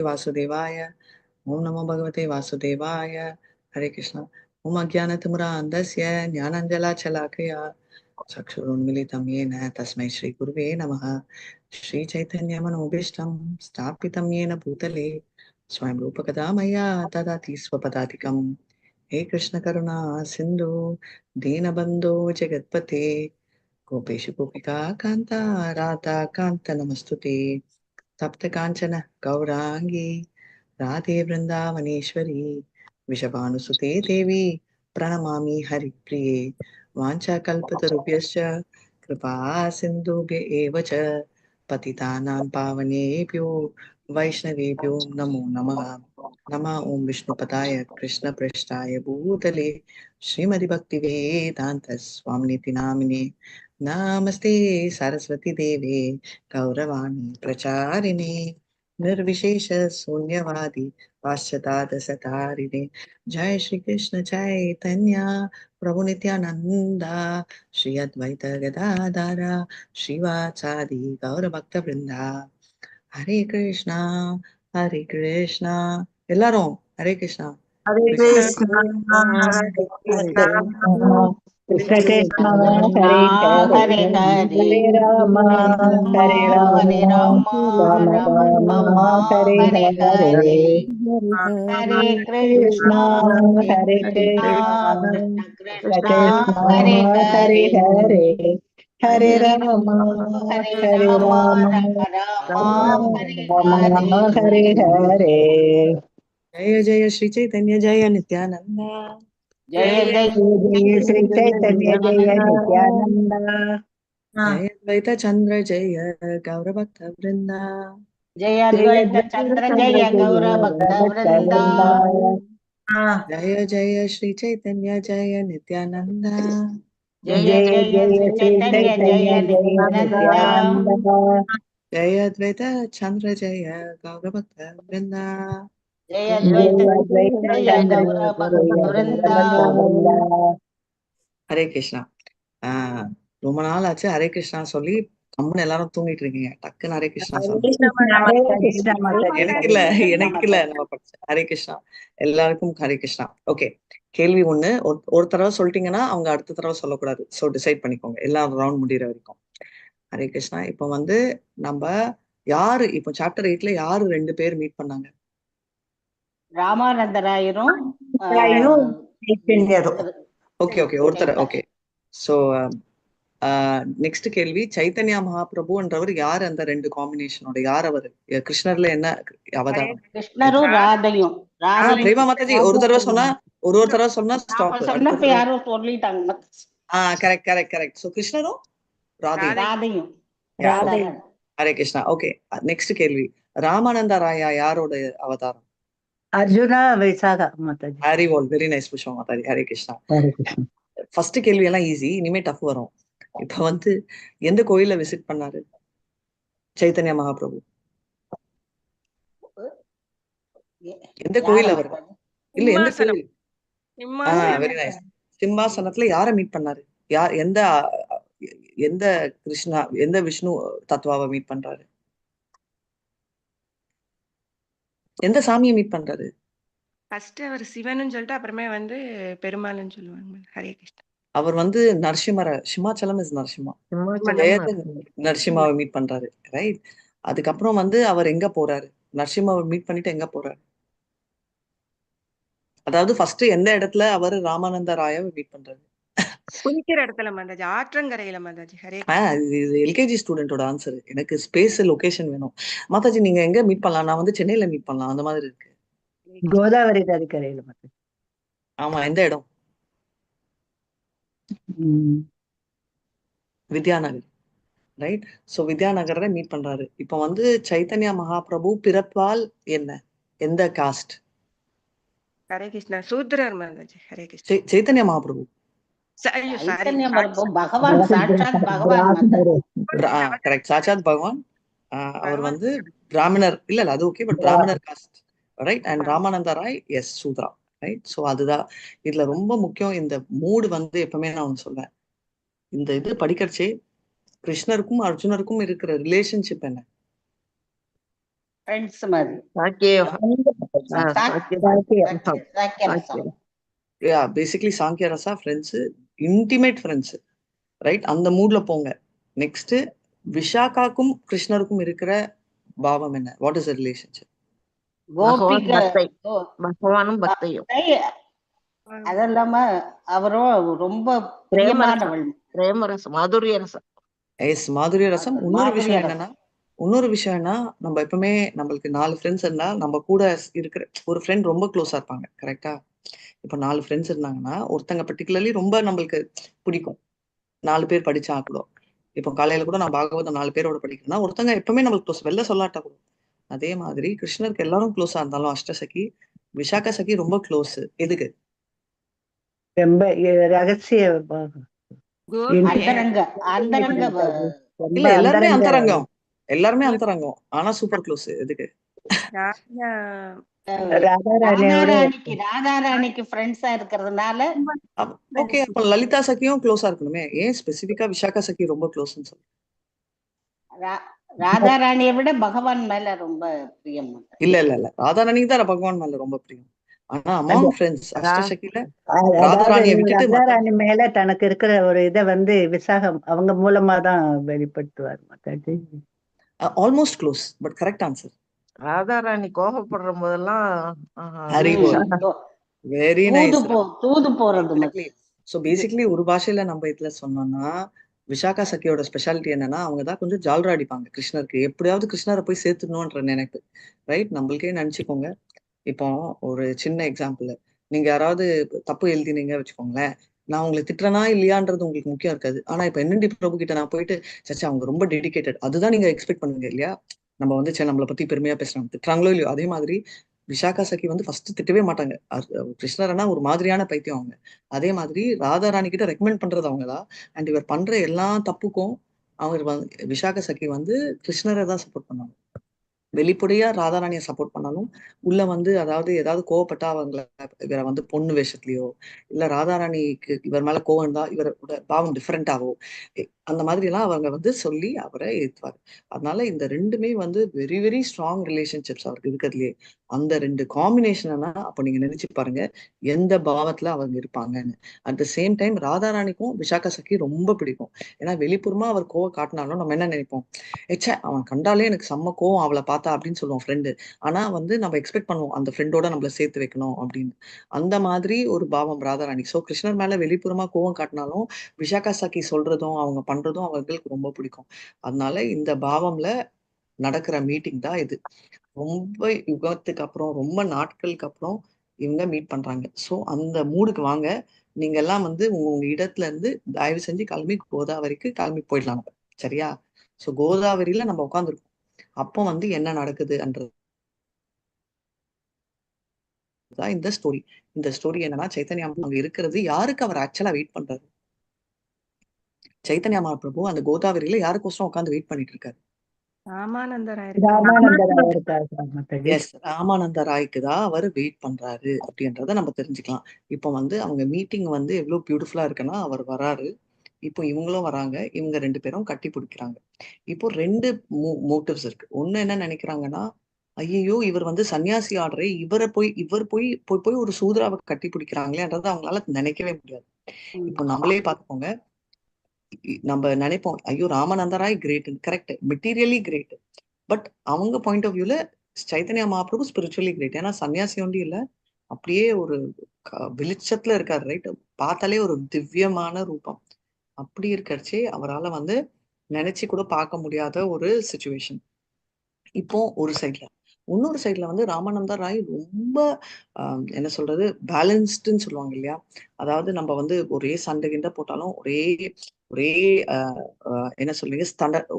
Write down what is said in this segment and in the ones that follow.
वासुदेवाय ओम नमो भगवते वासुदेवाय। हरे कृष्णा। ओम अज्ञानतिमिरान्धस्य ज्ञानाञ्जनशलाकया चक्षुरुन्मीलितं येन तस्मै श्रीगुरुवे नमः। श्रीचैतन्यमनोभीष्टं स्थापितं येन भूतले स्वयं रूपकदा मया ददाति स्वपदाधिकं। हे कृष्ण करुणा सिन्धु दीनबन्धो जगत्पते गोपेषु गोपिका कान्ता राधा कान्त नमस्तुते। तप्त कांचन गौरांगी राधे वृंदावनेश्वरी विषभानुसुते देवी प्रणमामि हरिप्रिये। वाञ्छाकल्पतरुभ्यश्च कृपा सिन्धुभ्य एव च पतितानां पावनेभ्यो वैष्णवेभ्यो नमो नमः। नमः ओं विष्णुपदाय कृष्णपृष्ठाय भूतले श्रीमद्भक्तिवेदान्त स्वामिनिति नामिने नमस्ते सरस्वती देवे गौरवाणी प्रचारिणे निर्विशेष शून्यवादी पाश्चात्य सतारिणे। जय श्री कृष्ण चैतन्य प्रभु नित्यानंद श्री अद्वैत गदाधर श्रीवासादि गौर भक्त वृंदा। हरे कृष्णा எல்லாரும் ஹரே கிருஷ்ணா हरे கிருஷ்ண कृष्ण हरे हरे कृष्ण कृष्ण कृष्ण कृष्णा हरे हरे हरे हरे हरे राम हरे राम राम राम राम राम हरे हरे हरे हरे हरे हरे कृष्ण कृष्णा हरे कृष्णा कृष्ण कृष्ण कृष्ण कृष्णा कृष्ण हरे हरे हरे हरे हरे हरे राम राम हरे राम राम राम हरे राम हरे हरे हरे जय जय श्री चैतन्य जय नित्यानंद जय जय जय जय श्री चैतन्य जय नित्यानंद जय द्वैत चंद्र जय गौर भक्त वृंदा। जय जय अद्वैत चंद्र जय गौर भक्त वृंदा जय जय श्री चैतन्य जय नित्यानंद जय जय जय जय श्री श्री चैतन्य जय चैतन्य जय नित्यानंद नित्यानंद जय अद्वैत चंद्र जय गौर भक्त वृंदा। जय अद्वैत जय अद्वैत जय चंद्र गौर भक्त जय वृंदा भक्त वृंदा ஹரே கிருஷ்ணா. ரொம்ப நாள் ஆச்சு ஹரே கிருஷ்ணா சொல்லி கம்முன்னு எல்லாரும் தூங்கிட்டு இருக்கீங்க. டக்குன்னு ஹரே கிருஷ்ணா हरे சொன்னேன். कृष्ण हरे कृष्ण माता जी எனக்கு हरे இல்ல कृष्ण எனக்கு இல்ல நம்ம படிச்சோம். ஹரே கிருஷ்ணா எல்லாருக்கும் ஹரே கிருஷ்ணா. ஓகே, கேள்வி ஒண்ணு. ஒரு தடவை சொல்லிட்டீங்கன்னா அவங்க அடுத்த தடவை சொல்லக்கூடாது. ஸோ டிசைட் பண்ணிக்கோங்க எல்லா ரவுண்ட் முடிகிற வரைக்கும். ஹரே கிருஷ்ணா. இப்போ வந்து நம்ம யாரு இப்போ சாப்டர் 8ல யாரு 2 பேர் மீட் பண்ணாங்க? ராமானந்தராயரும் चैतन्य ஓகே ஓகே ஒருத்தர். ஓகே, ஸோ நெக்ஸ்ட் கேள்வி, சைத்தன்யா மகாபிரபுன்றவர் யார்? அந்த 2 காம்பினேஷனோட யார் அவர்? கிருஷ்ணர்ல என்ன அவதாரம்? கிருஷ்ணரும் ராதையும் பிரேமா மாதாஜி ஒரு தடவை சொன்னா ஒரு தடவை சொன்னா ஸ்டாப். சொன்னப்ப யாரும் சொல்லிட்டாங்க. Correct correct correct. ஸோ கிருஷ்ணரும் ராதையும் ஹரே கிருஷ்ணா. ஓகே, நெக்ஸ்ட் கேள்வி, ராமானந்த ராயா யாரோட அவதாரம்? अर्जुन वैसाखा माता जी ஹரி போல். Very nice Pushpa Mataji. Hare Krishna. Hare Krishna first கேள்வி எல்லாம் ஈஸி, இனிமே டஃப் வரும். இப்ப வந்து எந்த கோயில விசிட் பண்ணாரு சைத்தன்யா மகாபிரபு? எந்த கோயில் அவர்? இல்ல எந்த கோயில்? Very nice. சிம்மாசனத்துல யார மீட் பண்ணாரு? யார் எந்த எந்த கிருஷ்ணா எந்த விஷ்ணு தத்துவாவை மீட் பண்றாரு? எந்த சாமியை மீட் பண்றாரு? ஃபர்ஸ்ட் அவர் சிவன்னு சொல்லிட்டு அப்புறமே வந்து பெருமாள்னு சொல்லுவாங்க. ஹரே கிருஷ்ணா. அவர் வந்து நரசிம்மர சிம்மாச்சலம் இஸ் நரசிம்மா. ஜெயத நரசிம்மாவை மீட் பண்றாரு, ரைட்? அதுக்கப்புறம் வந்து அவர் எங்க போறாரு? நரசிம்மாவை மீட் பண்ணிட்டு எங்க போறாரு? அதாவது ஃபர்ஸ்ட் எந்த இடத்துல அவர் ராமானந்த ராயாவை மீட் பண்றாரு? குளிக்கிற இடத்துல மாதாஜி, ஆற்றங்கரையில மாதாஜி. ஹரே இது எல்கேஜி ஸ்டூடெண்டோட ஆன்சர். எனக்கு ஸ்பேஸ் லொகேஷன் வேணும். மாதாஜி நீங்க எங்க மீட் பண்ணலாம்? நான் வந்து சென்னையில மீட் பண்ணலாம், அந்த மாதிரி இருக்கு. गोदावरी नदी करेगा माता ஆமா, எந்த இடம்? जी வித்யாநகர், ரைட்? ஸோ வித்யாநகர்ல மீட் பண்றாரு. இப்போ வந்து சைத்தன்யா மகாபிரபு பிறப்பால் என்ன, எந்த காஸ்ட்? ஹரே கிருஷ்ணா. சூத்ரர் மாதாஜி. ஹரே கிருஷ்ணா. சைத்தன்யா மகாபிரபு ஐயோ சாரி. சைத்தன்ய பிரபு பகவான் சாட்சாத் பகவான் கரெக்ட், சாட்சாத் பகவான். அவர் வந்து பிராமணர் இல்ல அது ஓகே, பட் பிராமணர் caste, right? And Ramananda Rai is Shudra, right? So அதுதான் இதுல ரொம்ப முக்கியம். இந்த மூடு வந்து எப்பவுமே நான் ஒன்று சொல்வேன், இந்த இது படிக்கிறச்சே கிருஷ்ணருக்கும் அர்ஜுனருக்கும் இருக்கிற ரிலேஷன்ஷிப் என்ன? ஃப்ரெண்ட்ஸ் மாதிரி. சாக்கிய ரசம். பேசிக்கலி சாங்கிய ரசா ஃப்ரெண்ட்ஸ், இன்டிமேட் ஃப்ரெண்ட்ஸ், ரைட்? அந்த மூட்ல போங்க. நெக்ஸ்ட் விஷாக்காக்கும் கிருஷ்ணருக்கும் இருக்கிற பாவம் என்ன? What is the relationship? கோபிக பகவானும் பக்தையும் அது இல்லாம அவரும் ரொம்ப பிரியமானவள். பிரேமரசம், மாதுரிய ரசம். எஸ், மாதுரிய ரசம். இன்னொரு மாதுரிய விஷயம் ரசம். என்னன்னா, நம்ம எப்பவுமே நம்மளுக்கு 4 ஃப்ரெண்ட்ஸ் இருந்தா நம்ம கூட இருக்கிற ஒரு ஃப்ரெண்ட் ரொம்ப க்ளோஸா இருப்பாங்க, கரெக்டா? இப்போ 4 ஃப்ரெண்ட்ஸ் இருந்தாங்கன்னா ஒருத்தங்க பர்டிகுலர்லி ரொம்ப நம்மளுக்கு பிடிக்கும். 4 பேர் படிச்சா கூட, இப்போ காலையில கூட நான் பாகவதம் 4 பேரோட படிக்கிறேன்னா ஒருத்தங்க எப்பவுமே நம்மளுக்கு க்ளோஸ், வெளில சொல்லாட்டா கூட. அதே மாதிரி கிருஷ்ணருக்கு எல்லாரும் க்ளோஸா இருந்தாலும் அஷ்டசகி, விஷாக சகி ரொம்ப க்ளோஸ். எதுக்கு? ரொம்ப ரகசிய அந்தரங்க அந்தரங்க இல்ல, எல்லாருமே அந்தரங்கம், எல்லாருமே அந்தரங்கம், ஆனா சூப்பர் க்ளோஸ். எதுக்கு? ராதாராணிக்கு ஃப்ரெண்ட்ஸா இருக்கிறதுனால. ஓகே, அப்ப லலிதா சகியும் க்ளோஸா இருக்கணுமே. ஏன் ஸ்பெசிபிக்கா விஷாக சகி ரொம்ப க்ளோஸ்னு சொல்லு? ராதாராணியை விட பகவான் மேல ரொம்ப பிரியம். இல்ல, ராதாராணிக்கு தான் பகவான் மேல ரொம்ப பிரியம். ஆனா அமாங் ஃப்ரெண்ட்ஸ் அஷ்டசகில ராதாராணியை விட்டுட்டு ராதாராணி மேல தனக்கு இருக்கிற ஒரு இதை விசாகம் அவங்க மூலமா தான் வெளிப்படுத்துவார். Mataji almost close, but correct answer. Radharani கோபப்படுற போதெல்லாம் வெரி நைஸ். தூது போறது. சோ பேசிக்கலி ஒரு பாஷையில நம்ம இதுல சொன்னோம்னா விஷாகா சகியோட ஸ்பெஷாலிட்டி என்னன்னா அவங்க தான் கொஞ்சம் ஜால்ரா அடிப்பாங்க கிருஷ்ணருக்கு. எப்படியாவது கிருஷ்ணரை போய் சேர்த்துடணும்ன்ற நினைப்பு, ரைட்? நம்மளுக்கே நினைச்சுக்கோங்க. இப்போ ஒரு சின்ன எக்ஸாம்பிள், நீங்க யாராவது தப்பு எழுதினீங்க வச்சுக்கோங்களேன், நான் உங்களை திட்டுறனா இல்லையான்றது உங்களுக்கு முக்கியம் இருக்காது. ஆனா இப்ப NND பிரபு கிட்ட நான் போயிட்டு சச்சா அவங்க ரொம்ப டெடிகேட்டட், அதுதான் நீங்க எக்ஸ்பெக்ட் பண்ணுங்க இல்லையா? நம்ம சரி நம்மளை பத்தி பெருமையா பேசுறாங்க, திட்டுறாங்களோ இல்லையோ. அதே மாதிரி விஷாகா சகி ஃபர்ஸ்ட் திட்டவே மாட்டாங்க. கிருஷ்ணர்னா ஒரு மாதிரியான பைத்தியம் அவங்க. அதே மாதிரி ராதாராணி கிட்ட ரெக்கமெண்ட் பண்றது அவங்கதான். அண்ட் இவர் பண்ற எல்லா தப்புக்கும் அவர் விஷாகா சகி கிருஷ்ணரை தான் சப்போர்ட் பண்ணுவாங்க. வெளிப்படையா ராதாராணியை சப்போர்ட் பண்ணாலும் உள்ள அதாவது ஏதாவது கோவப்பட்டா அவங்கள இவரை பொண்ணு வேஷத்துலயோ இல்ல ராதாராணிக்கு இவர் மேல கோவம் இருந்தா இவரோட பாவம் டிஃப்ரெண்டாவோ அந்த மாதிரி எல்லாம் அவங்க சொல்லி அவரை ஏத்துவார். அதனால இந்த ரெண்டுமே வெரி வெரி ஸ்ட்ராங் ரிலேஷன்ஷிப்ஸ் அவருக்கு இருக்கிறதுலயே. அந்த ரெண்டு காம்பினேஷன்னா அப்ப நீங்க நினைச்சு பாருங்க எந்த பாவத்துல அவங்க இருப்பாங்கன்னு. அட் த சேம் டைம் ராதாராணிக்கும் விஷாகா சகி ரொம்ப பிடிக்கும். ஏன்னா வெளிப்புறமா அவர் கோவம் காட்டினாலும் நம்ம என்ன நினைப்போம், ஏச்சா அவன் கண்டாலே எனக்கு செம்ம கோவம் அவளை பார்த்தா அப்படின்னு சொல்லுவோம் ஃப்ரெண்டு. ஆனா நம்ம எக்ஸ்பெக்ட் பண்ணுவோம் அந்த ஃப்ரெண்டோட நம்மள சேர்த்து வைக்கணும் அப்படின்னு. அந்த மாதிரி ஒரு பாவம் ராதாராணி. சோ கிருஷ்ணர் மேல வெளிப்புறமா கோவம் காட்டினாலும் விஷாகா சகி சொல்றதும் அவங்க பண்றதும் அவங்களுக்கு ரொம்ப பிடிக்கும். அதனால இந்த பாவம்ல நடக்கிற மீட்டிங் தான் இது. ரொம்ப யுகத்துக்கு அப்புறம், ரொம்ப நாட்களுக்கு அப்புறம் இவங்க மீட் பண்றாங்க. சோ அந்த மூடுக்கு வாங்க. நீங்க எல்லாம் உங்க இடத்துல இருந்து தயவு செஞ்சு கிளம்பி கோதாவரிக்கு கிளம்பி போயிடலாம். சரியா? சோ கோதாவரியில நம்ம உட்காந்துருக்கோம். அப்போ என்ன நடக்குதுன்றது இந்த ஸ்டோரி. இந்த ஸ்டோரி என்னன்னா சைத்தன்யா அங்க இருக்கிறது யாருக்கு அவர் ஆக்சுவலா வெயிட் பண்றாரு? சைத்தன்யா மகாபிரபு அந்த கோதாவரியில யாருக்கோசரம் உட்காந்து வெயிட் பண்ணிட்டு இருக்காரு? ராமானந்த ராய்க்கு தான் அவர் வெயிட் பண்றாரு அப்படின்றத நம்ம தெரிஞ்சுக்கலாம். இப்போ அவங்க மீட்டிங் எவ்வளவு பியூட்டிஃபுல்லா இருக்குன்னா அவர் வராரு, இப்போ இவங்களும் வராங்க, இவங்க 2 பேரும் கட்டி பிடிக்கிறாங்க. இப்போ 2 மோட்டிவ்ஸ் இருக்கு. ஒண்ணு என்ன நினைக்கிறாங்கன்னா, ஐயோ இவர் சன்னியாசி ஆர்டரை இவர் போய் ஒரு சூத்ராவை கட்டி பிடிக்கிறாங்களேன்றதை அவங்களால நினைக்கவே முடியாது. இப்போ நம்மளே பார்த்துக்கோங்க, நம்ம நினைப்போம் ஐயோ Ramananda Ray great, correct, materially great. But அவங்க பாயிண்ட் ஆஃப் வியூல சைத்தன்யா மகாபிரபு ஸ்பிரிச்சுவலி கிரேட். ஏன்னா சன்னியாசி ஒண்டி இல்ல, அப்படியே ஒரு வெளிச்சத்துல இருக்காரு, ரைட்? பார்த்தாலே ஒரு திவ்யமான ரூபம். அப்படி இருக்கறச்சே அவரால் நினைச்சு கூட பார்க்க முடியாத ஒரு சிச்சுவேஷன். இப்போ ஒரு சைட்ல, இன்னொரு சைட்ல ராமானந்தா ராய் ரொம்ப என்ன சொல்றது, பேலன்ஸ்டுன்னு சொல்லுவாங்க இல்லையா? அதாவது நம்ம ஒரே சண்டை கிண்ட போட்டாலும் ஒரே என்ன சொல்றீங்க,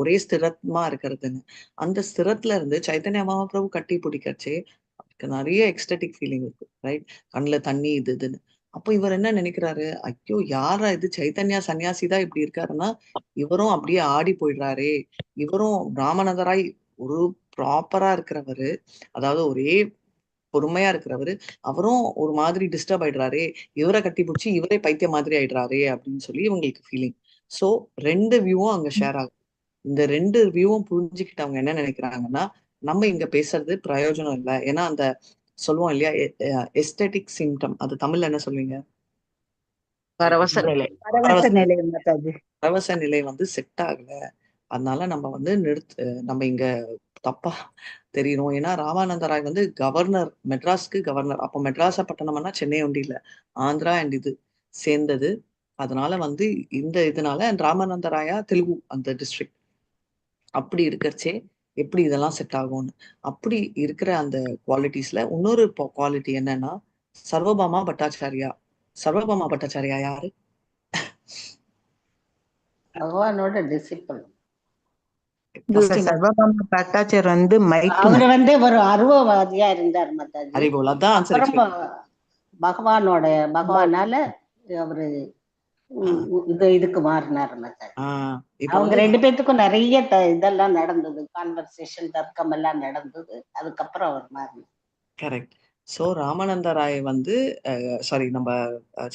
ஒரே ஸ்திரமா இருக்கிறதுன்னு. அந்த ஸ்திரத்துல இருந்து சைத்தன்ய மகாபிரபு கட்டி பிடிக்கச்சே அவருக்கு நிறைய எக்ஸ்டட்டிக் ஃபீலிங் இருக்கு, ரைட்? கண்ணுல தண்ணி இதுன்னு. அப்போ இவர் என்ன நினைக்கிறாரு, ஐயோ யாரா இது, சைத்தன்யா சன்னியாசி தான் இப்படி இருக்காருன்னா இவரும் அப்படியே ஆடி போயிடுறாரே. இவரும் ராமானந்தராய் ஒரு ப்ராப்பரா இருக்கிறவரு, அதாவது ஒரே பொறுமையா இருக்கிறவரு, அவரும் ஒரு மாதிரி டிஸ்டர்ப் ஆயிடுறாரே, இவரை கட்டி பிடிச்சி இவரே பைத்திய மாதிரி ஆயிடுறாரே அப்படின்னு சொல்லி இவங்களுக்கு ஃபீலிங். சோ 2 வியூவும் அங்க ஷேர் ஆகும். இந்த 2 வியூவும் புரிஞ்சுக்கிட்டு அவங்க என்ன நினைக்கிறாங்கன்னா, நம்ம இங்க பேசுறது பிரயோஜனம் இல்லை. ஏன்னா அந்த சொல்லுவோம் இல்லையா, எஸ்தெட்டிக் சிம்டம், அது தமிழ்ல என்ன சொல்வீங்க? பரவச நிலை. பரவச பரவச நிலை மாதாஜி. பரவச நிலை வந்து செட் ஆகல. அதனால நம்ம வந்து நம்ம இங்க தப்பா தெரியணும். ஏன்னா ராமானந்த ராய் வந்து கவர்னர், மெட்ராஸ்க்கு கவர்னர். அப்போ மெட்ராஸ பட்டணம்னா சென்னை ஒண்டி இல்ல, ஆந்திரா அண்ட் இது சேர்ந்தது. அதனால வந்து இந்த இதனால ராமானந்த ராயா தெலுங்கு அந்த டிஸ்ட்ரிக்ட். அப்படி இருக்கிறச்சே எப்படி இதெல்லாம் செட் ஆகும்னு, அப்படி இருக்கிற அந்த குவாலிட்டிஸ்ல இன்னொரு குவாலிட்டி என்னன்னா சர்வபாமா பட்டாச்சாரியா. சர்வபாமா பட்டாச்சாரியா யாரு? பகவானோட டிசிபிள். சர்வபாமா பட்டாச்சார் வந்து அவரு வந்து ஒரு அருவவாதியா இருந்தார் மாதாஜி. அறிவோல், அதான் ஆன்சர். அப்புறம் பகவானால அவரு இதுக்கு மாறினார் மாதாஜி. அவங்க 2 பேத்துக்கும் நிறைய இதெல்லாம் நடந்தது, கான்வர்சேஷன், தர்க்கம் எல்லாம் நடந்தது. அதுக்கப்புறம் அவர் மாறினார். கரெக்ட். சோ ராமானந்த ராய் வந்து சாரி, நம்ம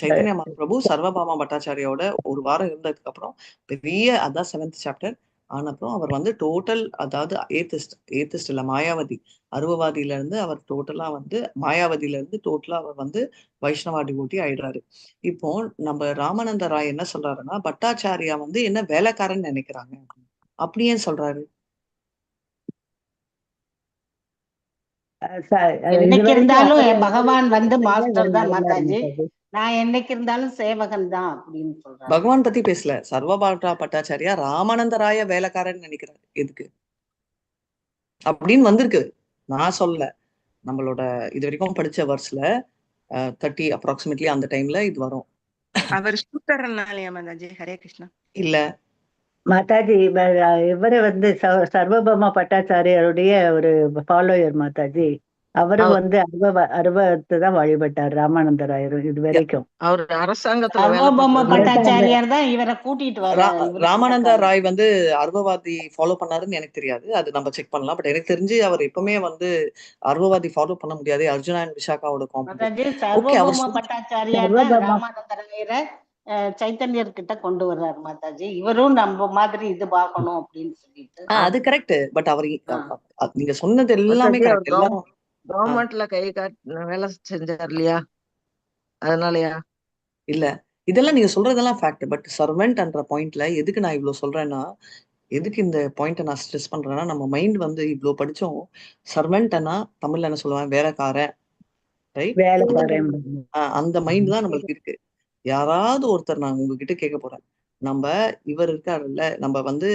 சைத்தன்ய மகாபிரபு சர்வபாமா பட்டாச்சாரியோட ஒரு வாரம் இருந்ததுக்கு அப்புறம் பெரிய, அதான் 7th சாப்டர் ஆனப்புறம் அவர் வந்து டோட்டல், அதாவது ஏத்திஸ்ட் இல்ல, மாயாவதி, அருவவாதியில இருந்து அவர் டோட்டலா வந்து மாயாவதியில இருந்து டோட்டலா அவர் வந்து வைஷ்ணவா டிவோட்டி ஆயிடுறாரு. இப்போ நம்ம ராமானந்த ராய் என்ன சொல்றாருன்னா, பட்டாச்சாரியா வந்து என்ன வேலைக்காரன்னு நினைக்கிறாங்க. அப்படி ஏன் சொல்றாரு? என்னைக்கு இருந்தாலும் பகவான் வந்து மாஸ்டர் தான் மாதாஜி, நான் என்னைக்கு இருந்தாலும் சேவகன் தான் அப்படின்னு சொல்றாரு. பகவான் பத்தி பேசல, சர்வபாமா பட்டாச்சாரியா ராமானந்த ராய வேலைக்காரன் நினைக்கிறாரு. எதுக்கு அப்படின்னு வந்திருக்கு, நான் சொல்ல. நம்மளோட இது வரைக்கும் படிச்ச வர்ஸ்ல 30 அப்ராக்சிமேட்லி அந்த டைம்ல இது வரும். அவர் சூத்தரனாலயா மாதாஜி? ஹரே கிருஷ்ணா. இல்ல மாதாஜி, இவரு வந்து சர்வபாமா பட்டாச்சாரியருடைய ஒரு ஃபாலோயர் மாதாஜி. அவரும் வந்து அருவத்தை தான் வழிபட்டார் ராமானந்த ராயரும் இது வரைக்கும். அவர் அரசாங்கத்துல சர்வபாமா பட்டாச்சாரியார் தான் இவரை கூட்டிட்டு வர்றாரு. ராமானந்த ராய் வந்து அருவவாதி ஃபாலோ பண்ணாருன்னு எனக்கு தெரியாது, அது நம்ம செக் பண்ணலாம். பட் எனக்கு தெரிஞ்சு அவர் எப்பவுமே வந்து அருவவாதி ஃபாலோ பண்ண முடியாது. அர்ஜுனா அண்ட் விஷாகாவோட காம்படிஷன். சர்வபாமா பட்டாச்சாரியார் தான் ராமானந்த ராயரை சைத்தன்யர் கிட்ட கொண்டு வர்றாரு மாதாஜி. இவரும் நம்ம மாதிரி இது பார்க்கணும் அப்படின்னு சொல்லிட்டு. அது கரெக்ட். பட் அவர் நீங்க சொன்னது எல்லாமே கரெக்ட். எல்லாரும் கவர்மெண்ட்ல கை காட்டு வேலை செஞ்சார் இல்லையா, அதனாலயா? இல்ல, இதெல்லாம் நீங்க சொல்றதெல்லாம் ஃபேக்ட். பட் சர்வென்ட்ன்ற பாயிண்ட்ல எதுக்கு நான் இவ்வளவு சொல்றேன்னா, எதுக்கு இந்த பாயிண்ட்டை நான் ஸ்ட்ரெஸ் பண்றேன்னா, நம்ம மைண்ட் வந்து இவ்வளவு படிச்சோம். சர்வென்ட்னா தமிழ்ல என்ன சொல்லுவாங்க, வேலைக்காரன், ரைட்? வேலைக்காரன். அந்த மைண்ட் தான் நம்மளுக்கு இருக்கு. யாராவது ஒருத்தர், நான் உங்ககிட்ட கேட்க போறேன், நம்ம இவர் இருக்காருல்ல, நம்ம வந்து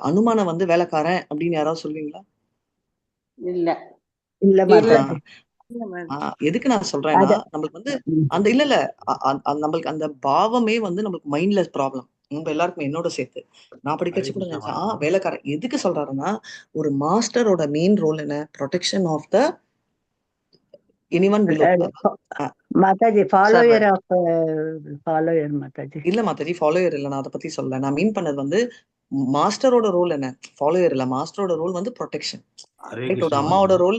அனுமான வந்து வேலைக்காரன் அப்படின்னு யாராவது சொல்லுவீங்களா? இல்ல இல்ல மாதாஜி. எதுக்கு நான் சொல்றேன்னா, நம்மளுக்கு வந்து அந்த இல்ல நம்மளுக்கு அந்த பாவமே வந்து நம்மளுக்கு மைண்ட்லெஸ் ப்ராப்ளம். நம்ம எல்லாருக்கும், என்னோட சேர்த்து நான் படிக்கச்சு கூட நினைச்சேன் வேலைக்காரன் எதுக்கு சொல்றாருன்னா, ஒரு மாஸ்டரோட மெயின் ரோல் என்ன? Protection of the anyone below. மாதாஜி ஃபாலோயர் ஆஃப் ஃபாலோயர் மாதாஜி. இல்ல மாதாஜி, ஃபாலோயர் இல்ல, நான் அதை பத்தி சொல்ல. நான் மீன் பண்ணது வந்து மாஸ்டரோட ரோல் என்ன, ஃபாலோயர் இல்ல. மாஸ்டரோட ரோல் வந்து ப்ரொடெக்ஷன். ஒரு அம்மாவோட ரோல்,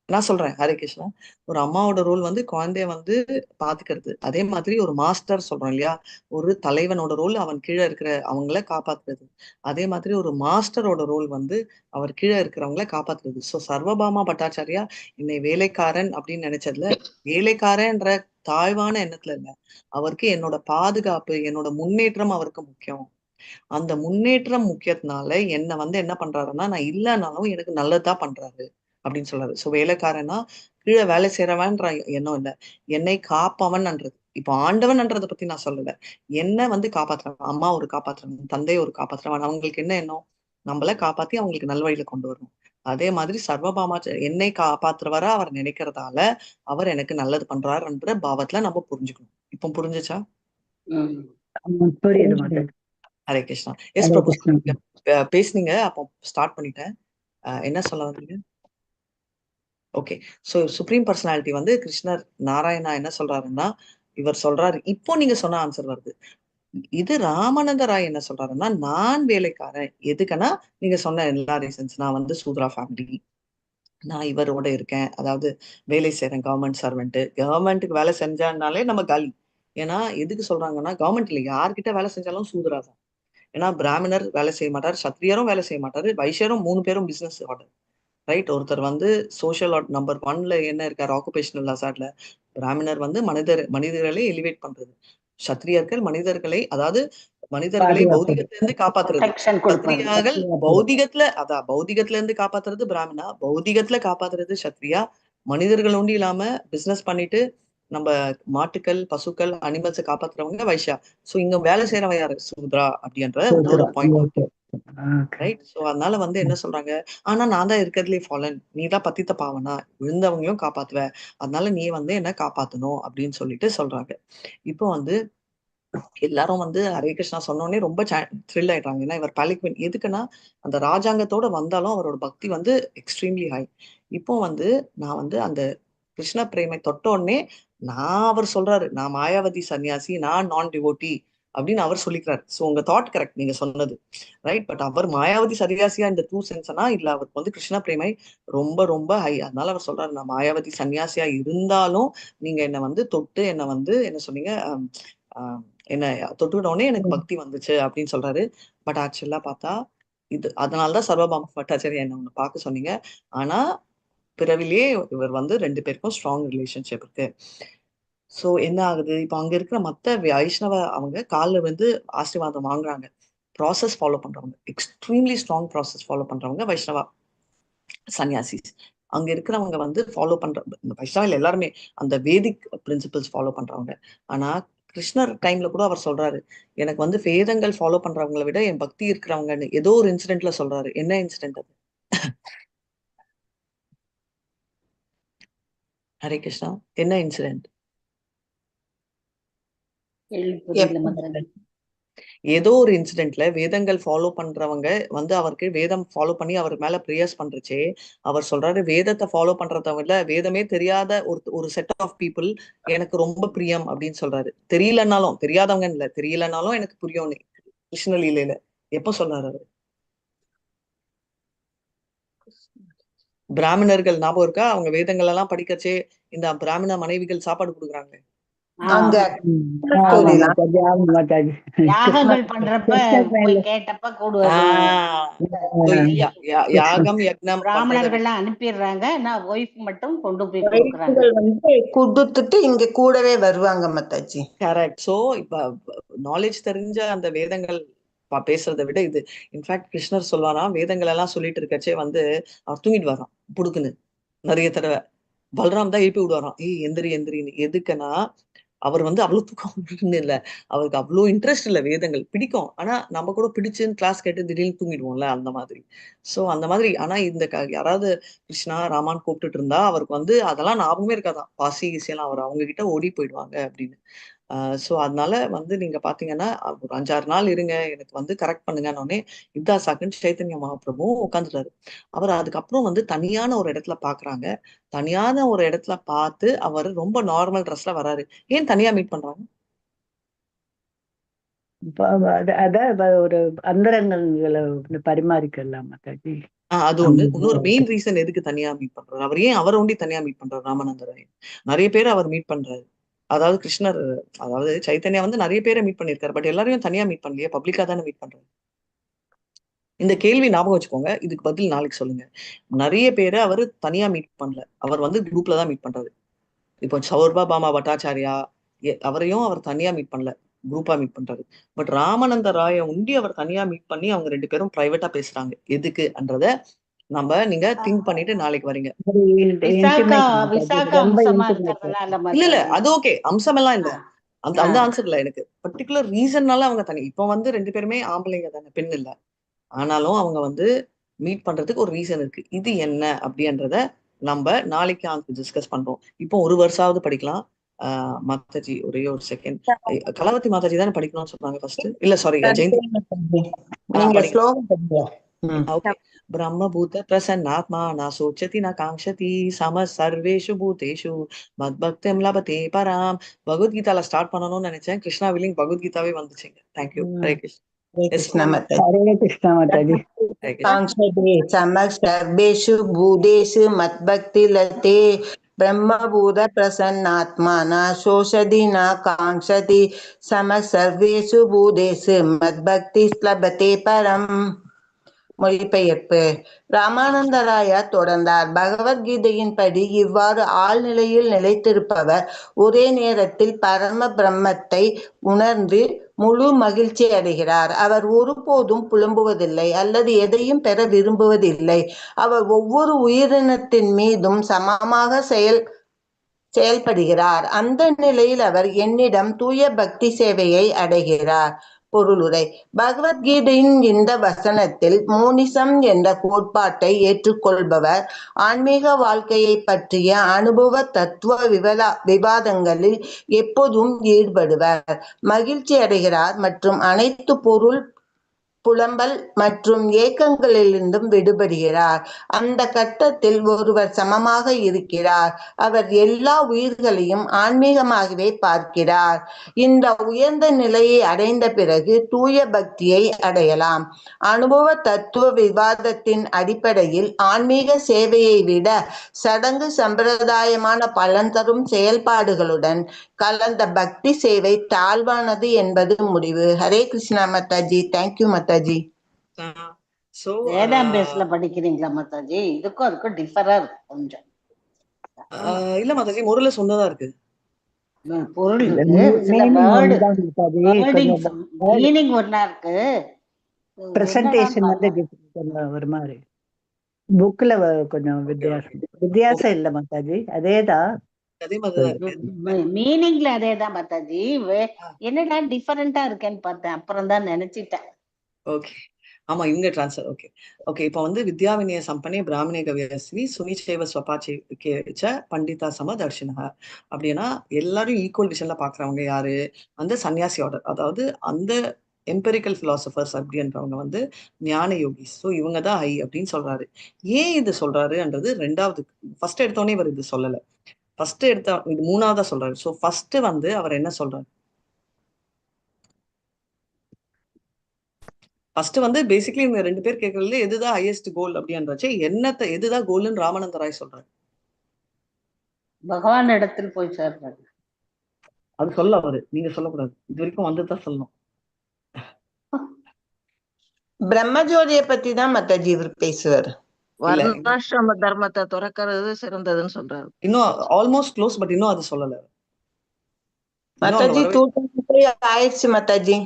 நான் சொல்றேன் ஹரே கிருஷ்ணா, ஒரு அம்மாவோட ரோல் வந்து குழந்தைய வந்து பாத்துக்கிறது. அதே மாதிரி ஒரு மாஸ்டர் சொல்றோம் இல்லையா, ஒரு தலைவனோட ரோல் அவன் கீழே இருக்கிற அவங்கள காப்பாத்துறது. அதே மாதிரி ஒரு மாஸ்டரோட ரோல் வந்து அவர் கீழே இருக்கிறவங்கள காப்பாத்துறது. சோ சர்வபாமா பட்டாச்சாரியா என்னை வேலைக்காரன் அப்படின்னு நினைச்சதுல, வேலைக்காரன்ற தாழ்வான எண்ணத்துல இல்ல, அவருக்கு என்னோட பாதுகாப்பு, என்னோட முன்னேற்றம் அவருக்கு முக்கியம். அந்த முன்னேற்றம் முக்கியத்தினால என்ன வந்து என்ன பண்றாருன்னா, நான் இல்லைனாலும் எனக்கு நல்லதுதான் பண்றாரு அப்படின்னு சொல்றாரு. சோ வேலைக்காரனா கீழே வேலை செய்யறவன்ற எண்ணம் இல்ல, என்னை காப்பவன்ன்றது. இப்போ ஆண்டவன்ன்றதை பத்தி நான் சொல்லல, என்ன வந்து காப்பாத்துறவன், அம்மா ஒரு காப்பாத்துறவன், தந்தை ஒரு காப்பாத்துறவன், அவங்களுக்கு என்ன எண்ணம், நம்மள காப்பாத்தி அவங்களுக்கு நல்வழியில கொண்டு வரணும். அதே மாதிரி சர்வபாமா என்னை காப்பாத்துறவரா அவர் நினைக்கிறதால அவர் எனக்கு நல்லது பண்றாருன்ற பாவத்துல நம்ம புரிஞ்சுக்கணும். இப்போ புரிஞ்சுச்சா? ஹரே கிருஷ்ணா. எஸ் பிரபு, பேசுனீங்க, அப்போ ஸ்டார்ட் பண்ணிட்டேன். என்ன சொல்ல வந்தீங்க? ஓகே. சோ சுப்ரீம் பர்சனாலிட்டி வந்து கிருஷ்ணர் நாராயணா என்ன சொல்றாருன்னா, இவர் சொல்றாரு, இப்போ நீங்க சொன்ன ஆன்சர் வருது. இது ராமானந்த ராய் என்ன சொல்றாருன்னா, நான் வேலைக்காரன் எதுக்குன்னா, நீங்க சொன்ன எல்லா ரீசன்ஸ், நான் வந்து சூத்ரா ஃபேமிலி, நான் இவரோட இருக்கேன், அதாவது வேலை செய்யறேன், கவர்மெண்ட் சர்வெண்ட். கவர்மெண்ட்டுக்கு வேலை செஞ்சானாலே நம்ம காலி. ஏன்னா எதுக்கு சொல்றாங்கன்னா, கவர்மெண்ட்ல யார்கிட்ட வேலை செஞ்சாலும் சூத்ரா தான். ஏன்னா பிராமணர் வேலை செய்ய மாட்டார், சத்திரியரும் வேலை செய்ய மாட்டாரு, வைஷ்யரும் 3 பேரும் பிசினஸ் ஆர்டர். ரைட்? ஒருத்தர் வந்து சோஷியல் நம்பர் 1ல என்ன இருக்காரு ஆக்குபேஷனல் ஹசார்ட்ல, பிராமணர் வந்து மனிதர்களை எலிவேட் பண்றது, சத்திரியர்கள் மனிதர்களை, அதாவது மனிதர்களை பௌதிகத்துல இருந்து காப்பாத்துறது, சத்திரியார்கள் பௌதிகத்துல இருந்து காப்பாத்துறது பிராமணா, பௌதிகத்துல காப்பாத்துறது சத்திரியா, மனிதர்கள் ஒண்டி இல்லாம பிசினஸ் பண்ணிட்டு நம்ம மாட்டுக்கள், பசுக்கள், அனிமல்ஸை காப்பாத்துறவங்க வைஷ்யா. சோ இங்க வேலை செய்யறவன் யாரு? சூத்ரா அப்படின்ற ஒரு பாயிண்ட். ரைட்? சோ அதனால வந்து என்ன சொல்றாங்க, ஆனா நான் தான் இருக்கிறதுலே ஃபாலன், நீ தான் பத்தித்த பாவனா, விழுந்தவங்களையும் காப்பாத்துவ, அதனால நீ வந்து என்ன காப்பாத்தணும் அப்படின்னு சொல்லிட்டு சொல்றாங்க. இப்போ வந்து எல்லாரும் வந்து ஹரே கிருஷ்ணா சொன்னோடனே ரொம்ப த்ரில் ஆயிட்டாங்க. ஏன்னா இவர் பாலிக்வன் எதுக்குன்னா அந்த ராஜாங்கத்தோட வந்தாலும் அவரோட பக்தி வந்து எக்ஸ்ட்ரீம்லி ஹை. இப்போ வந்து நான் வந்து அந்த கிருஷ்ண பிரேமை தொட்ட உடனே அவர் சொல்றாரு, நான் மாயாவதி சன்னியாசி, நான் நான் டிவோட்டி அப்படின்னு அவர் சொல்லிக்கிறார். சோ உங்க தாட் கரெக்ட், நீங்க சொன்னது ரைட். பட் அவர் மாயாவதி சன்னியாசியா இந்த ட்ரூ சென்ஸ்னா இல்ல, அவருக்கு வந்து கிருஷ்ண பிரேமை ரொம்ப ரொம்ப ஹை. அதனால அவர் சொல்றாரு, நான் மாயாவதி சன்னியாசியா இருந்தாலும் நீங்க என்ன வந்து தொட்டு என்ன வந்து என்ன சொன்னீங்க, என்ன தொட்டுவிட உடனே எனக்கு பக்தி வந்துச்சு அப்படின்னு சொல்றாரு. பட் ஆக்சுவலா பார்த்தா இது அதனாலதான் சர்வபாமா பட்டாச்சாரியா என்ன ஒண்ணு பார்க்க சொன்னீங்க. ஆனா பிறவிலேயே இவர் வந்து 2 பேருக்கும் ஸ்ட்ராங் ரிலேஷன்ஷிப் இருக்கு. சோ என்ன ஆகுது, இப்ப அங்க இருக்கிற மத்த வைஷ்ணவ அவங்க கால்ல வந்து ஆசீர்வாதம் வாங்குறாங்க. ப்ராசஸ் ஃபாலோ பண்றவங்க, எக்ஸ்ட்ரீம்லி ஸ்ட்ராங் ப்ராசஸ் ஃபாலோ பண்றவங்க வைஷ்ணவா சன்னியாசிஸ். அங்க இருக்கிறவங்க வந்து ஃபாலோ பண்ற வைஷ்ணவ எல்லாருமே அந்த வேதிக் பிரின்சிபல்ஸ் ஃபாலோ பண்றவங்க. ஆனா கிருஷ்ணர் டைம்ல கூட அவர் சொல்றாரு, எனக்கு வந்து வேதங்கள் ஃபாலோ பண்றவங்களை விட என் பக்தி இருக்கிறவங்கன்னு ஏதோ ஒரு இன்சிடென்ட்ல சொல்றாரு. என்ன இன்சிடென்ட் அது? ஹரே கிருஷ்ணா, என்ன இன்சிடென்ட்? ஏதோ ஒரு இன்சிடென்ட்ல வேதங்கள் ஃபாலோ பண்றவங்க வந்து அவருக்கு வேதம் ஃபாலோ பண்ணி அவர் மேல ப்ரேயர்ஸ் பண்றச்சே அவர் சொல்றாரு, வேதத்தை ஃபாலோ பண்றத விட வேதமே தெரியாத ஒரு செட் ஆஃப் பீப்புள் எனக்கு ரொம்ப பிரியம் அப்படின்னு சொல்றாரு. தெரியலனாலும், தெரியாதவங்க இல்ல, தெரியலனாலும் எனக்கு புரியும் கிருஷ்ணலீலையில. எப்ப சொல்றாரு அவரு? பிராமணர்கள் ஞாபகம் இருக்கா? அவங்க வேதங்கள் எல்லாம் படிக்கச்சே இந்த பிராமண மனைவிகள் சாப்பாடு கொடுக்குறாங்க. அங்க யாகங்கள் பண்றப்ப போய் கேட்டப்ப யாகம் யக்னம் பிராமணர்கள்லாம் அனுப்பிடுறாங்க, நான் ஒய்ஃப் மட்டும் கொண்டு போய் கொடுக்குறாங்க. வந்து கொடுத்துட்டு இங்க கூடவே வருவாங்க மாதாஜி. கரெக்ட். சோ இப்ப நாலேஜ் தெரிஞ்ச அந்த வேதங்கள் பேசுறதை விட இது இன்ஃபேக்ட் கிருஷ்ணர் சொல்வாராம், வேதங்கள் எல்லாம் சொல்லிட்டு இருக்கச்சே வந்து அவர் தூங்கிட்டு வரான் புடுக்குன்னு நிறைய தடவை. பல்ராம் தான் எழுப்பி விடுவாராம், ஏய் எந்திரி எந்திரின்னு. எதுக்குன்னா அவர் வந்து அவ்வளவு தூக்கம் இல்ல, அவருக்கு அவ்வளவு இன்ட்ரெஸ்ட் இல்ல, வேதங்கள் பிடிக்கும், ஆனா நம்ம கூட பிடிச்சுன்னு கிளாஸ் கேட்டு திடீர்னு தூங்கிடுவோம்ல அந்த மாதிரி. சோ அந்த மாதிரி. ஆனா இந்த யாராவது கிருஷ்ணா ராமான் கூப்பிட்டுட்டு இருந்தா அவருக்கு வந்து அதெல்லாம் ஞாபகமே இருக்காதான், பாசி ஈஸியெல்லாம் அவர் அவங்க கிட்ட ஓடி போயிடுவாங்க அப்படின்னு. சோ அதனால வந்து நீங்க பாத்தீங்கன்னா ஒரு 5-6 நாள் இருங்க, எனக்கு வந்து கரெக்ட் பண்ணுங்கன்னொடனே யுத்தாசாக்குன்னு சைத்தன்ய மகாபிரபுவும் உட்காந்துட்டாரு. அவர் அதுக்கப்புறம் வந்து தனியான ஒரு இடத்துல பாக்குறாங்க. தனியான ஒரு இடத்துல பார்த்து அவர் ரொம்ப நார்மல் ட்ரெஸ்ல வராரு. ஏன் தனியா மீட் பண்றாங்க? அதான் ஒரு அந்தரங்கங்களை பரிமாறிக்கலாம் மாதாஜி. அது ஒண்ணு. இன்னொரு மெயின் ரீசன் எதுக்கு தனியா மீட் பண்றாரு, அவர் ஏன் அவரை ஒண்டி தனியா மீட் பண்றாரு ராமானந்தராய்? நிறைய பேர் அவர் மீட் பண்றாரு. அதாவது கிருஷ்ணர், அதாவது சைத்தன்யா வந்து நிறைய பேரை மீட் பண்ணிருக்காரு, பட் எல்லாரையும் தனியா மீட் பண்ணலையே, பப்ளிக்கா தானே மீட் பண்றாரு. இந்த கேள்வி ஞாபகம் வச்சுக்கோங்க, இதுக்கு பதில் நாளைக்கு சொல்லுங்க. நிறைய பேரை அவர் தனியா மீட் பண்ணல, அவர் வந்து குரூப்ல தான் மீட் பண்றாரு. இப்போ சௌர்பாமா பட்டாச்சாரியா அவரையும் அவர் தனியா மீட் பண்ணல, குரூப்பா மீட் பண்றாரு. பட் ராமானந்த ராய உண்டி அவர் தனியா மீட் பண்ணி அவங்க 2 பேரும் பிரைவேட்டா பேசுறாங்க. எதுக்குன்றத நம்ம நீங்க திங்க் பண்ணிட்டு நாளைக்கு வரீங்க. இல்ல அது ஓகே, அம்சம் எல்லாம் இல்ல, அந்த ஆன்சர் இல்ல எனக்கு. பர்டிகுலர் ரீசன்னால அவங்க தனி. இப்ப வந்து 2 பேருமே ஆம்பளைங்க தானே, பெண் இல்ல. ஆனாலும் அவங்க வந்து மீட் பண்றதுக்கு ஒரு ரீசன் இருக்கு. இது என்ன அப்படின்றத நம்ம நாளைக்கு டிஸ்கஸ் பண்றோம். இப்போ ஒரு வருஷாவது படிக்கலாம். மாதாஜி ஒரே ஒரு செகண்ட், கலாவதி மாதாஜி தானே படிக்கணும்னு சொன்னாங்க ஃபர்ஸ்ட். இல்ல சாரி ஜெயந்தி, ब्रह्मभूत प्रसन्नात्मा न सोचति न कांक्षति सम सर्वेषु भूतेषु मद्भक्तिं लभते पराम. பகவத்கீதால ஸ்டார்ட் பண்ணணும்னு நினைச்சேன், கிருஷ்ணா வில்லிங் பகவத்கீதாவே வந்துச்சுங்க. தேங்க்யூ. ஹரே கிருஷ்ணா. ஹரே கிருஷ்ணா மாதாஜி. कांक्षते समः सर्वेषु भूतेषु मद्भक्ति लते ब्रह्मभूत प्रसन्नात्मा न शोषति न कांक्षति सम सर्वेषु भूतेषु मद्भक्ति लभते परम. மொழிபெயர்ப்பு. ராமானந்தராயா தொடர்ந்தார். பகவத்கீதையின் படி இவ்வாறு ஆழ்நிலையில் நிலைத்திருப்பவர் ஒரே நேரத்தில் பரம பிரம்மத்தை உணர்ந்து முழு மகிழ்ச்சி அடைகிறார். அவர் ஒருபோதும் புலம்புவதில்லை அல்லது எதையும் பெற விரும்புவதில்லை. அவர் ஒவ்வொரு உயிரினத்தின் மீதும் சமமாக செயல்படுகிறார். அந்த நிலையில் அவர் என்னிடம் தூய பக்தி சேவையை அடைகிறார். பொருளுரை. பகவத்கீதையின் இந்த வசனத்தில் மோனிசம் என்ற கோட்பாட்டை ஏற்றுக்கொள்பவர் ஆன்மீக வாழ்க்கையை பற்றிய அனுபவ தத்துவ விவாதங்களில் எப்போதும் ஈடுபடுவர், மகிழ்ச்சி அடைகிறார் மற்றும் அனைத்து பொருள் புலம்பல் மற்றும் ஏக்கங்களிலிருந்தும் விடுபடுகிறார். அந்த கட்டத்தில் ஒருவர் சமமாக இருக்கிறார். அவர் எல்லா உயிர்களையும் ஆன்மீகமாகவே பார்க்கிறார். இந்த உயர்ந்த நிலையை அடைந்த பிறகு தூய பக்தியை அடையலாம். அனுபவ தத்துவ விவாதத்தின் அடிப்படையில் ஆன்மீக சேவையை விட சடங்கு சம்பிரதாயமான பலன் தரும் செயல்பாடுகளுடன் கலந்த பக்தி சேவை தாழ்வானது என்பது முடிவு. ஹரே கிருஷ்ணா மாதாஜி. தேங்க்யூ மாதாஜி. So, வேதாம் பேஸ்ல படிக்கிறீங்களா மாதாஜி? இதுக்கும் அதுக்கும் டிஃபரா இருக்கு கொஞ்சம். இல்ல மாதாஜி, முறையில சொன்னதா இருக்கு. பொருள் மீனிங் ஒன்னா இருக்கு. பிரசன்டேஷன் வந்து ஒரு மாதிரி புக்ல கொஞ்சம் வித்தியாசம் இல்ல மாதாஜி, அதேதான். மீனிங்ல அதேதான் மாதாஜி. என்னடா டிஃபரெண்டா இருக்கேன்னு பார்த்தேன், அப்புறம் தான் நினைச்சிட்டேன். ஓகே, ஆமா, இவங்க டிரான்ஸ்ஃபர். Okay okay. இப்போ வந்து வித்யா வினய சம்பனே பிராமணே கவியஸ்வி சுனிச்சேவ ஸ்வபாச்சே பண்டிதா சம தர்ஷினக அப்படின்னா எல்லாரும் ஈக்குவல் விஷன்ல பாக்குறவங்க யாரு? அந்த சன்னியாசி ஆர்டர், அதாவது அந்த எம்பெரிக்கல் பிலாசபர்ஸ் அப்படின்றவங்க வந்து ஞான யோகிஸ். ஸோ இவங்க தான் ஹை அப்படின்னு சொல்றாரு. ஏன் இது சொல்றாருன்றது ரெண்டாவது. ஃபர்ஸ்ட் எடுத்தோடனே இவர் இது சொல்லல, ஃபர்ஸ்ட் எடுத்த இது மூணாவதா சொல்றாரு. ஸோ ஃபர்ஸ்ட் வந்து அவர் என்ன சொல்றாரு? ஃபர்ஸ்ட் வந்து பேசிக்கலி இவங்க ரெண்டு பேர் கேட்கறதுல எதுதான் ஹையஸ்ட் கோல் அப்படின்றாச்சு. என்னத்தை எதுதான் கோல்னு ராமானந்த ராய் சொல்றாரு. பகவான் இடத்தில் போய் சேர்றாரு. அது சொல்ல அவரு, நீங்க சொல்லக்கூடாது. இது வரைக்கும் வந்துதான் சொல்லணும். பிரம்மஜோதியை பத்தி தான் மத்தாஜி இவர் பேசுவார். வர்ணாசிரம தர்மத்தை துறக்கிறது சிறந்ததுன்னு சொல்றாரு. இன்னும் ஆல்மோஸ்ட் க்ளோஸ், பட் இன்னும் அது சொல்லல மத்தாஜி. 225 ஆயிடுச்சு மத்தாஜி.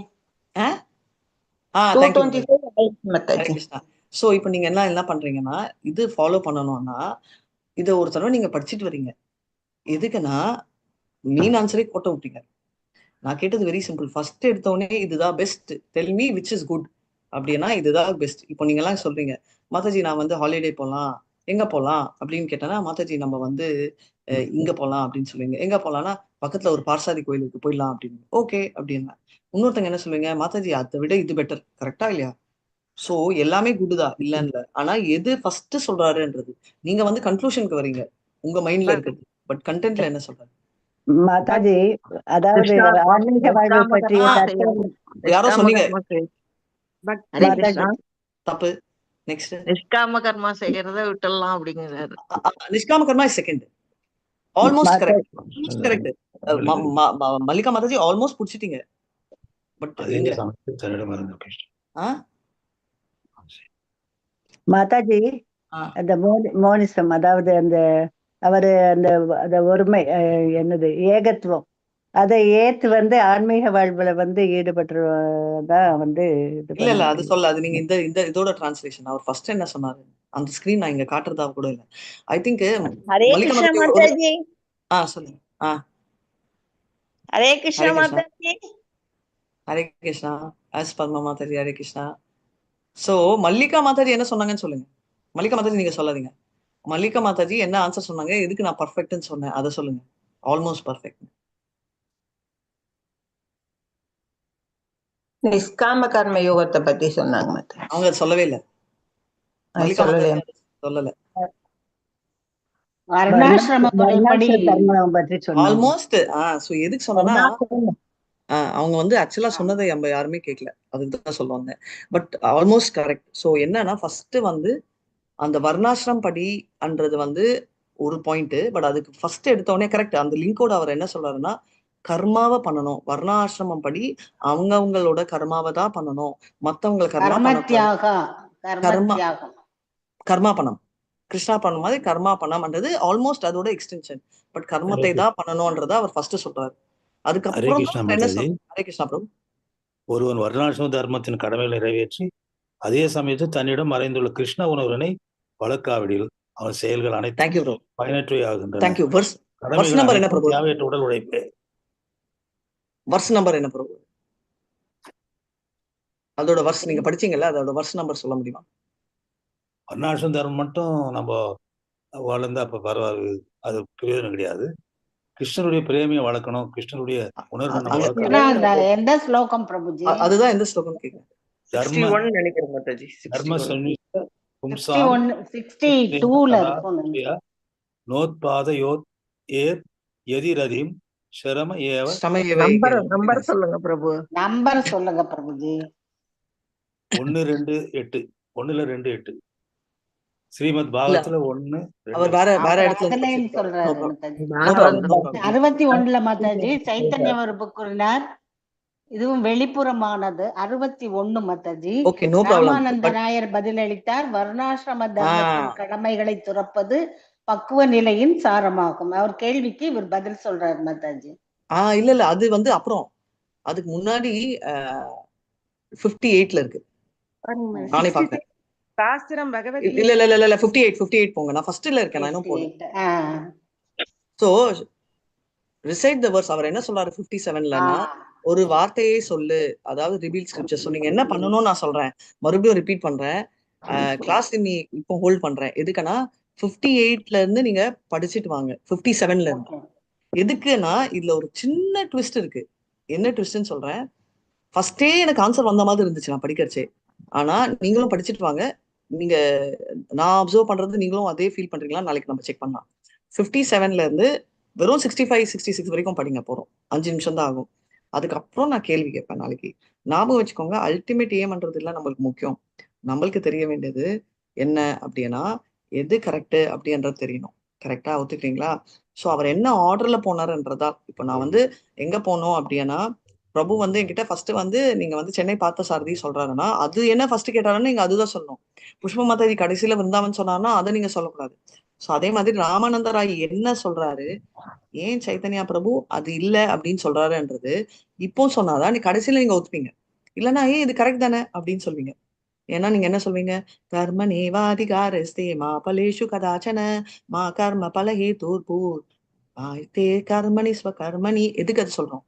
சோ இப்ப நீங்க என்ன பண்றீங்கன்னா, இது ஃபாலோ பண்ணணும்னா இத ஒரு தடவை நீங்க படிச்சுட்டு வரீங்க. எதுக்குன்னா மீன் ஆன்சரே கோட்ட விட்டீங்க. நான் கேட்டது வெரி சிம்பிள். ஃபர்ஸ்ட் எடுத்தோடனே இதுதான் best, tell me which is good அப்படின்னா இதுதான் பெஸ்ட். இப்போ நீங்க எல்லாம் சொல்றீங்க, மாதாஜி நான் வந்து ஹாலிடே போகலாம், எங்க போகலாம் அப்படின்னு கேட்டேன்னா, மாதாஜி நம்ம வந்து இங்க போகலாம் அப்படின்னு சொல்லுவீங்க. எங்க போகலாம்னா பக்கத்துல ஒரு பார்சாதி கோயிலுக்கு போயிடலாம் அப்படின்னு. ஓகே அப்படின்னா இன்னொருத்தங்க என்ன சொல்லுவீங்க, மாதாஜி அதை விட இது பெட்டர். கரெக்டா இல்லையா? சோ எல்லாமே குட்தான் இல்லன்னு, ஆனா எது ஃபர்ஸ்ட் சொல்றாருன்றது நீங்க வந்து கன்க்ளூஷனுக்கு வரீங்க உங்க மைண்ட்ல இருக்குது. பட் கண்டென்ட்ல என்ன சொல்றாரு மாதாஜி? அதாவது ஆன்மீக வாழ்வை பற்றி யாரோ சொன்னீங்க, தப்பு. நெக்ஸ்ட் நிஷ்காம கர்மா செய்யறத விட்டுடலாம் அப்படிங்கிறாரு. நிஷ்காம karma is second. Almost correct, correct. Mallika Mataji almost புடிச்சிட்டீங்க. பட் மாதாஜி அந்த மோனிசம், அதாவது அந்த அவரு அந்த ஒருமை என்னது ஏகத்துவம், அதை ஏத்து வந்து ஆன்மீக வாழ்வுல வந்து ஈடுபட்டுதான் வந்து இல்ல அது சொல்ல, அது நீங்க இந்த இதோட டிரான்ஸ்லேஷன். அவர் ஃபர்ஸ்ட் என்ன சொன்னாரு அந்த ஸ்கிரீன் நான் இங்க காட்டுறதா கூட இல்ல. I think Hare Krishna Mataji. சொல்லுங்க. ஹரே கிருஷ்ணா மாதாஜி. ஹரே கிருஷ்ணா. ஆஸ் பத்மா மாதாஜி. ஹரே கிருஷ்ணா. சோ மல்லிகா மாதாஜி என்ன சொன்னாங்கன்னு சொல்லுங்க. மல்லிகா மாதாஜி நீங்க சொல்லாதீங்க. மல்லிகா மாதாஜி என்ன ஆன்சர் சொன்னாங்க, எதுக்கு நான் பர்ஃபெக்ட்னு சொன்னேன் அதை சொல்லுங்க. Almost perfect. நிஷ்காம கர்ம யோகத்தை பத்தி சொன்னாங்க. அவங்க சொல்லவே இல்லை. மல்லிகா மாதாஜி சொல்லல. ஆல்மோஸ்ட். சோ எதுக்கு சொன்னா, அவங்க வந்து ஆக்சுவலா சொன்னதை நம்ம யாருமே கேட்கல, அதுதான் சொல்லுவாங்க. But almost correct. சோ என்னன்னா ஃபர்ஸ்ட் வந்து அந்த வர்ணாசிரம் படின்றது வந்து ஒரு பாயிண்ட். பட் அதுக்கு ஃபர்ஸ்ட் எடுத்த உடனே கரெக்ட் அந்த லிங்கோட அவர் என்ன சொல்றாருன்னா, கர்மாவை பண்ணணும், வர்ணாசிரமம் படி அவங்களோட கர்மாவை தான் பண்ணணும், மத்தவங்க கர்மா பண்ணக்கூடாது. கர்மா கர்மா பணம் கிருஷ்ணா பண்ண மாதிரி கர்மா பணம்ன்றது ஆல்மோஸ்ட் அதோட எக்ஸ்டென்ஷன். பட் கர்மத்தை தான் பண்ணணும்ன்றத அவர் ஃபர்ஸ்ட் சொல்றாரு. ஹரே அதுக்கப்புறம் கிருஷ்ணா தான் என்ன மாதாஜி. ஹரே கிருஷ்ணா பிரபு. ஒருவன் வர்ணாசிரம தர்மத்தின் கடமைகளை நிறைவேற்றி அதே சமயத்தில் தன்னிடம் மறைந்துள்ள கிருஷ்ண உணர்வினை வளர்க்காவிடில் அவன் செயல்கள் அனைத்தும் தேங்க்யூ ப்ரோ. பயனற்றவை ஆகின்றன. தேங்க்யூ. வர்ஸ் கடமைகள் நம்பர் என்ன அனைத்தும் பிரபு? தேவையற்ற உடல் உழைப்பு. வர்ஸ் நம்பர் என்ன பிரபு? அதோட வர்ஸ் நீங்க படிச்சீங்கல்ல, அதோட வர்ஸ் நம்பர் சொல்ல முடியுமா? வர்ணாசிரம தர்மம் மட்டும் நம்ம வளர்ந்தா அப்ப பரவாயில்ல, அது பிரயோஜனம் கிடையாது. கிருஷ்ணனுடைய பிரேமியை வளர்க்கணும், கிருஷ்ணனுடைய உணர்வை நம்ம வளர்க்கணும். எந்த ஸ்லோகம் பிரபுஜி? அதுதான் எந்த ஸ்லோகம் கேக்குறேன். தர்ம 61 நினைக்கிறேன் மாதாஜி. தர்ம 61. சந்நிஷ்ட பும்சாம் 62ல இருக்கும். நோத்பாத யோத் ஏர் எதிரதிம் ஷரம ஏவ. நம்பர் சொல்லுங்க பிரபு. நம்பர் சொல்லுங்க பிரபுஜி. 128 1:2:8 ஸ்ரீமத் பாகவத்துல 1. அவர் வேற இடத்துல சொல்றாரு. No problem. 61ல மாதாஜி சைத்தன்ய வகுப்பு கூறினார், இதுவும் வெளிப்புறமானது. 61 Mataji. Okay, no problem. Ramananda Nair பதிலளித்தார், வர்ணாசிரம தர்மத்தின் கடமைகளை துறப்பது பக்குவ நிலையின் சாரமாகும். அவர் கேள்விக்கு இவர் பதில் சொல்றாரு மாதாஜி. இல்ல அது வந்து அப்புறம் அதுக்கு முன்னாடி 58ல இருக்கு. நானே பாக்குறேன். சாஸ்திரம் பகவத் இல்ல 58 போங்க. நான் ஃபர்ஸ்ட்ல இருக்கேன், நான் இன்னும் போறேன். சோ ரிசைட் த வெர்ஸ். அவர் என்ன சொல்றாரு 57லனா, ஒரு வார்த்தையே சொல்லு, அதாவது ரிவீல் ஸ்கிரிப்சர். சோ நீங்க என்ன பண்ணணும்னு நான் சொல்றேன், மறுபடியும் ரிப்பீட் பண்றேன். கிளாஸ் நீ இப்போ ஹோல்ட் பண்றேன். எதுக்குன்னா 58ல இருந்து நீங்க படிச்சுட்டு வாங்க 57ல இருந்து. எதுக்குன்னா இதுல ஒரு சின்ன ட்விஸ்ட் இருக்கு. என்ன ட்விஸ்ட்னு சொல்றேன். ஃபர்ஸ்டே எனக்கு ஆன்சர் வந்த மாதிரி இருந்துச்சு நான் படிக்கிறச்சே. ஆனா நீங்களும் படிச்சுட்டு வாங்க. நீங்க நான் அப்சர்வ் பண்றது நீங்களும் அதே ஃபீல் பண்றீங்களா, நாளைக்கு நம்ம செக் பண்ணலாம். 57ல இருந்து வெறும் 65 66 வரைக்கும் படிங்க. போறோம் 5 நிமிஷம் தான் ஆகும். அதுக்கப்புறம் நான் கேள்வி கேட்பேன் நாளைக்கு. ஞாபகம் வச்சுக்கோங்க, அல்டிமேட் ஏம்ன்றது இல்லை நம்மளுக்கு முக்கியம். நம்மளுக்கு தெரிய வேண்டியது என்ன அப்படின்னா, எது கரெக்ட் அப்படின்றது தெரியணும். கரெக்டா ஒத்துக்கிறீங்களா? ஸோ அவர் என்ன ஆர்டர்ல போனாருன்றதா. இப்போ நான் வந்து எங்க போனோம் அப்படின்னா, பிரபு வந்து என்கிட்ட ஃபர்ஸ்ட் வந்து நீங்க வந்து சென்னை பார்த்த சாரதி சொல்றாருன்னா, அது என்ன ஃபர்ஸ்ட் கேட்டாருன்னு நீங்க அதுதான் சொல்லணும். புஷ்ப மாதாஜி கடைசியில விருந்தாவன் சொன்னாருன்னா அதை நீங்க சொல்லக்கூடாது. ஸோ அதே மாதிரி ராமானந்த ராய் என்ன சொல்றாரு, ஏன் சைத்தன்யா பிரபு அது இல்லை அப்படின்னு சொல்றாருன்றது இப்போ சொன்னாதான் நீ கடைசியில நீங்க ஒத்துப்பீங்க. இல்லைன்னா ஏன் இது கரெக்ட் தானே அப்படின்னு சொல்வீங்க. ஏன்னா நீங்க என்ன சொல்வீங்க, கர்ம நேவாதிகாரஸ்தே மா பலேஷு கதாச்சன மா கர்ம பலஹே தூர்பூர் தே கர்மணி ஸ்வகர்மணி. எதுக்கு அது சொல்றோம்?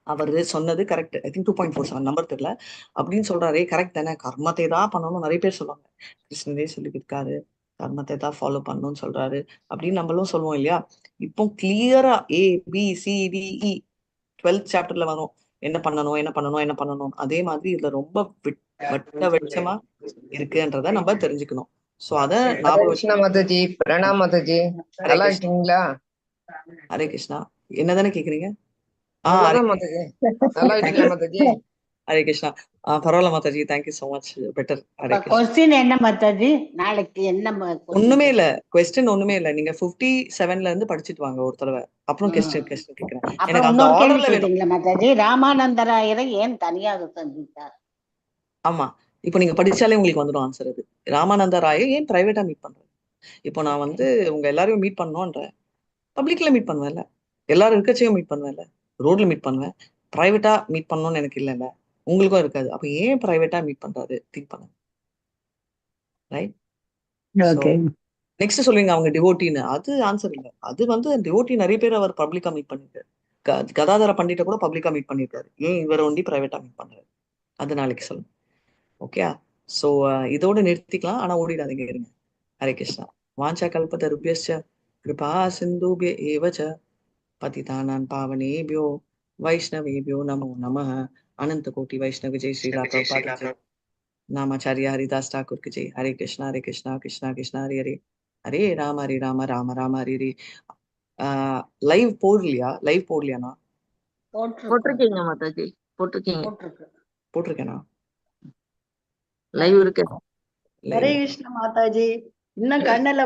அவர் சொன்னது கரெக்ட். ஐ திங்க் 2.47 நம்பர் தெரியல அப்படின்னு சொல்றாரு. கரெக்ட் தானே, கர்மத்தை தான் பண்ணணும். நிறைய பேர் சொல்லுவாங்க, கிருஷ்ணரே சொல்லியிருக்காரு கர்மத்தை தான் ஃபாலோ பண்ணணும்னு சொல்றாரு அப்படின்னு நம்மளும் சொல்லுவோம் இல்லையா? இப்போ கிளியரா ABCDE 12th சாப்டர்ல வரும் என்ன பண்ணணும். அதே மாதிரி இதுல ரொம்ப வட்ட வெளிச்சமா இருக்குன்றத நம்ம தெரிஞ்சுக்கணும். சோ அத மாதாஜி பிரணாம் மாதாஜி. நல்லா இருக்கீங்களா? ஹரே கிருஷ்ணா. என்னதானே கேக்குறீங்க? நல்லா இருக்கீங்களா மாதாஜி? ஹரே கிருஷ்ணா. பரவாயில்ல Mataji, thank you so much. Better. Question என்ன மாதாஜி? நாளைக்கு என்ன ஒண்ணுமே இல்ல, क्वेश्चन ஒண்ணுமே இல்ல. நீங்க 57ல இருந்து படிச்சிட்டு வாங்க ஒரு தடவை. அப்புறம் क्वेश्चन கேக்குறேன். எனக்கு அந்த ஆர்டர்ல வேணும்ல மாதாஜி. ராமானந்தராயரை ஏன் தனியாக சந்தித்தார்? ஆமா, இப்போ நீங்க படிச்சாலே உங்களுக்கு வந்துடும் ஆன்சர். அது ராமானந்த ராயை ஏன் பிரைவேட்டா மீட் பண்றேன். இப்போ நான் வந்து உங்க எல்லாரையும் மீட் பண்ணணும்ன்றேன். பப்ளிக்ல மீட் பண்ணுவேன்ல, எல்லாரும் இருக்கச்சையும் மீட் பண்ணுவேன்ல, ரோட்ல மீட் பண்ணுவேன். பிரைவேட்டா மீட் பண்ணணும்னு எனக்கு இல்லைல்ல, உங்களுக்கும் இருக்காது. அப்ப ஏன் பிரைவேட்டா மீட் பண்றாரு திங்க் பண்ணுங்க. ரைட்? நெக்ஸ்ட் சொல்லுவீங்க அவங்க டிவோட்டின்னு. அது ஆன்சர் இல்லை. அது வந்து டிவோட்டி நிறைய பேர் அவர் பப்ளிக்கா மீட் பண்ணிருக்காரு. கதாதர பண்டிட்ட கூட பப்ளிக்கா மீட் பண்ணிருக்காரு. ஏன் இவரை ஒண்டி பிரைவேட்டா மீட் பண்றாரு? அது நாளைக்கு சொல்லுங்க. ஓகே, சோ இதோட நிறுத்திக்கலாம். ஆனா ஓடிடாதீங்க, இருங்க. ஹரே கிருஷ்ணா. வாஞ்சா கல்பதருப்யஸ்ச கிருபா சிந்துப்ய ஏவச பதிதானான் பாவனேபியோ வைஷ்ணவேபியோ நமோ நமः. அனந்த கோட்டி வைஷ்ணவ ஜெய் ஸ்ரீலா பிரபுபாத நாமாச்சாரிய ஹரிதாஸ் டாக்கூர் की जय. ஹரே கிருஷ்ணா ஹரே கிருஷ்ணா கிருஷ்ணா கிருஷ்ணா ஹரே ஹரே, ஹரே ராம ராம ராம ஹரே ஹரே. லைவ் போடலையாண்ணா? போட்டிருக்கீங்க மாதாஜி, போட்டிருக்கேனா? லைவ் இருக்கு. ஹரே கிருஷ்ண மாதாஜி. இன்னும் கண்ணல